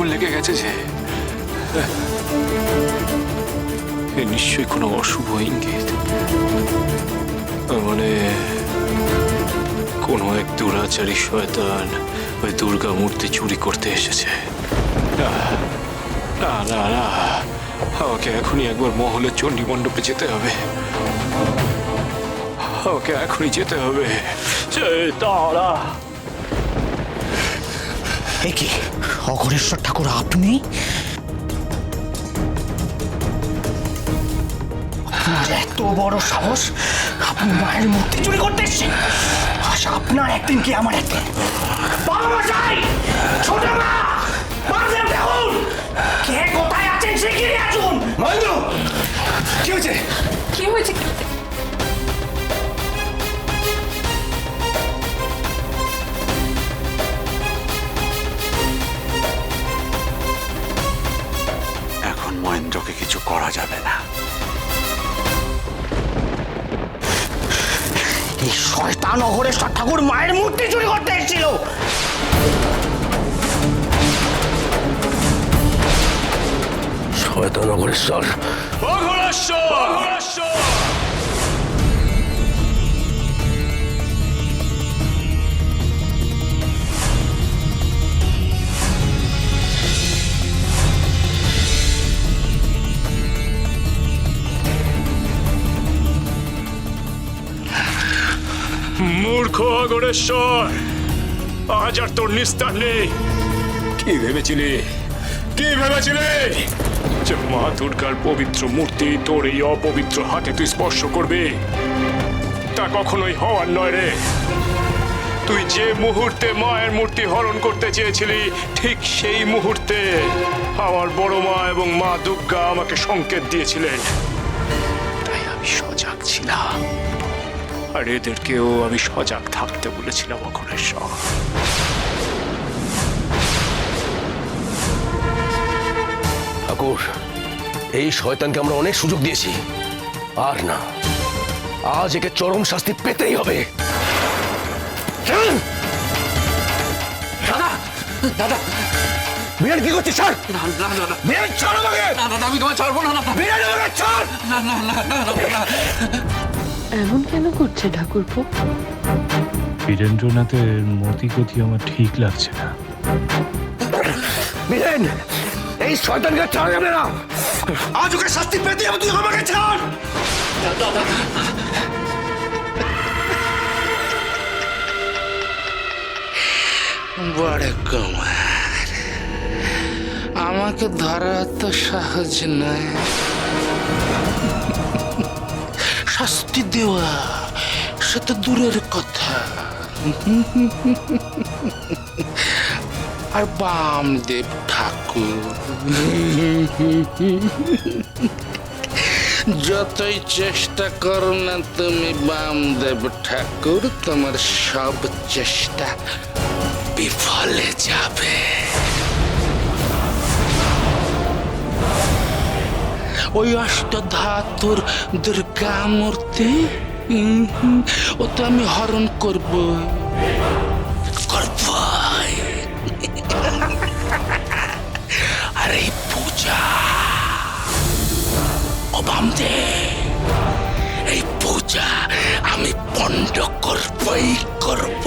আগুন লেগে গেছে যে। এ নিশ্চয়ই কোনো অশুভ ইঙ্গিত। মানে কোনো এক দুরাচারী শয়তান ওই দুর্গা মূর্তি চুরি করতে এসেছে। না না না না, আমাকে এখনই একবার মহলের চণ্ডী মণ্ডপে যেতে হবে। আমাকে এখনই যেতে হবে। তারা এ কি অঘরেশ্বর ঠাকুর, আপনি? আপনার এত বড় সাহস, আপনি মায়ের মূর্তি চুরি করতে এসেছেন? আচ্ছা, আপনার একদিন কি আমার একদিন। বাবা যাই, ছোট মা, বাঁধেন দেখুন, কে কোথায় আছেন শিগগিরই আসুন। মহেন্দ্র, কি হয়েছে? কি হয়েছে? এখন মহেন্দ্রকে কিছু করা যাবে না। এই শয়তান অঘরেশ্বর ঠাকুর মায়ের মূর্তি চুরি করতে এসেছিল। শয়তান অঘরেশ্বর, মূর্খ অঘরেশ্বর, আজ আর তোর নিস্তার নেই। কি ভেবেছিলি যে মা দুর্গার পবিত্র মূর্তি তোর এই অপবিত্র হাতে তুই স্পর্শ করবি? তা কখনোই হওয়ার নয় রে। তুই যে মুহূর্তে মায়ের মূর্তি হরণ করতে চেয়েছিলি, ঠিক সেই মুহূর্তে আমার বড় মা এবং মা দুর্গা আমাকে সংকেত দিয়েছিলেন। তাই আমি সজাগ ছিলাম, আর এদেরকেও আমি সজাগ থাকতে বলেছিলাম অঘরেশ্বর। ঠাকুর, এই শয়তানকে আমরা অনেক সুযোগ দিয়েছি, আর না, আজ একে চরম শাস্তি পেতেই হবে। দাদা দাদা, বিরাট কি করছিস? ছাড়! না না দাদা, বিরাট ছাড় আমাকে! না দাদা, আমি তোমায় ছাড়বো না দাদা। বিরাট আমাকে ছাড়! না না না না না। এমন কেন করছে ঠাকুরপো? বীরেন্দ্রনাথের মতিগতি আমার ঠিক লাগছে না। বীরেন, এই শয়তানকে ছাড়া যাবে না। আজ ওকে শাস্তি পেতে হবে, তুই আমাকে ছাড়। বড় কুমার, আমাকে ধরা তো সহজ নয়। শাস্তি দেওয়া সে তো দূরের কথা। আর বামদেব ঠাকুর যতই চেষ্টা করো না তুমি বামদেব ঠাকুর, তোমার সব চেষ্টা বিফলে যাবে। ওই অষ্টধাতুর দুর্গা মূর্তি ও তো আমি হরণ করব। আর এই পূজা, ও বামদেব, এই পূজা আমি পণ্ড করবই করব।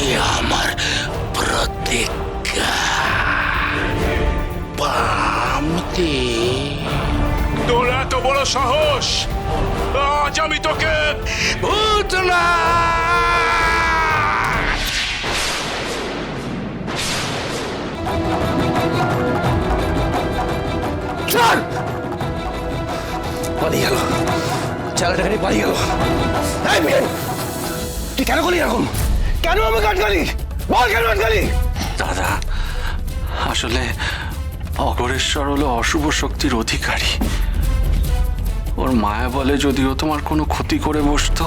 এ আমার প্রতিজ্ঞা। বামদেব, তোর এত বড় সাহস! আজ আমি তোকে ভূতনা ছাড়! পালিয়ে গেল, চালাটাখানি পালিয়ে গেল। এই বীরেন, তুই কেন করলি এরকম? কেন আমাকে আটকালি? বল, কেন আটকালি? দাদা, আসলে অঘরেশ্বর হলো অশুভ শক্তির অধিকারী। ওর মায়া বলে যদিও তোমার কোনো ক্ষতি করে বসতো,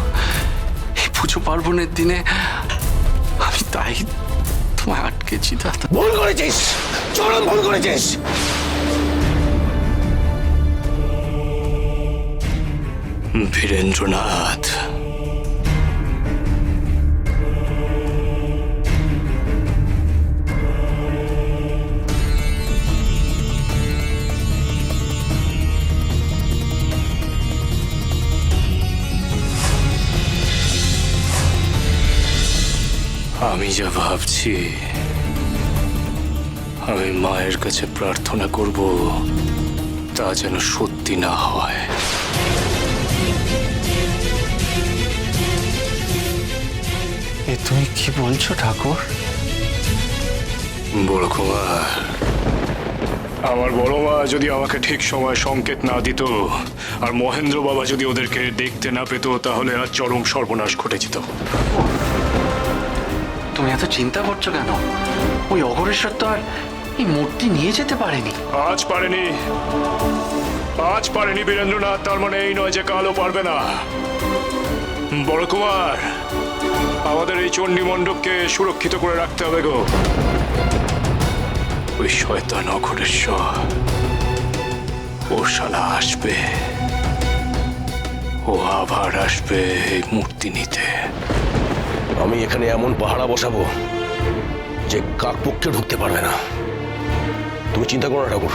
এই পুজো পার্বণের দিনে আমি তাই তোমায় আটকেছি দাদা। ভুল করেছিস, চরম ভুল করেছিস। বীরেন্দ্রনাথ, যা ভাবছি, আমি মায়ের কাছে প্রার্থনা করব তা যেন সত্যি না হয়। এ তুমি কি বলছো ঠাকুর? বড় কুমার, আমার বড় মা যদি আমাকে ঠিক সময় সংকেত না দিত আর মহেন্দ্র বাবা যদি ওদেরকে দেখতে না পেত, তাহলে আজ চরম সর্বনাশ ঘটে যেত। তুমি এত চিন্তা করছো কেন? ওই অঘরেশ্বর তো আর এই মূর্তি নিয়ে যেতে পারেনি। আজ পারেনি বীরেন্দ্রনাথ, তার মানে এই নয় যে কালও পারবে না। বড় কুমার, আমাদের এই চণ্ডী মণ্ডপকে সুরক্ষিত করে রাখতে হবে গো। ওই শয়তান অঘরেশ্বর, ও শালা আসবে, ও আবার আসবে এই মূর্তি নিতে। আমি এখানে এমন পাহারা বসাবো যে কাকপক্ষে ঢুকতে পারবে না। তুমি চিন্তা করো না ঠাকুর।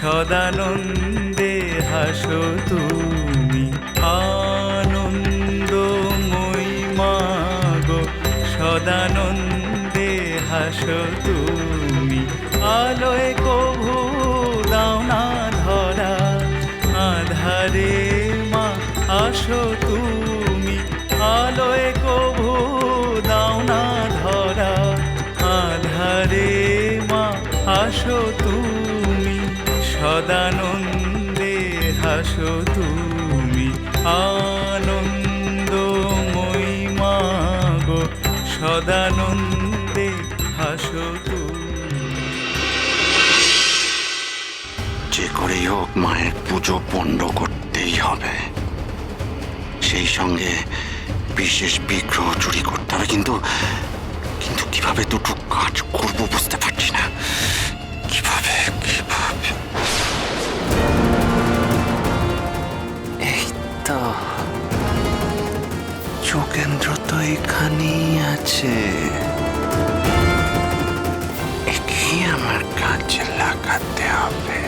সদানন্দে হাসো তুমি, আনন্দময়ী মাগো সদানন্দে হাসো তুমি। আলোয় কভু দাও না ধরা, আধারে মা আসো তুমি। আলোয় কভু দাও না ধরা, আধারে মা আসো তুমি। সদানন্দে হাসো তুমি, আনন্দময়ী মাগো সদানন্দে হাসো তুমি। যে করেই হোক মায়ের পুজো পণ্ড করতেই হবে, সেই সঙ্গে বিশেষ বিগ্রহ চুরি করতে হবে। কিন্তু কিভাবে দুটো কাজ করব বুঝতে পারছি না। কিভাবে এই তো যোগেন্দ্র তো এখানেই আছে, একেই আমার কাজে লাগাতে হবে।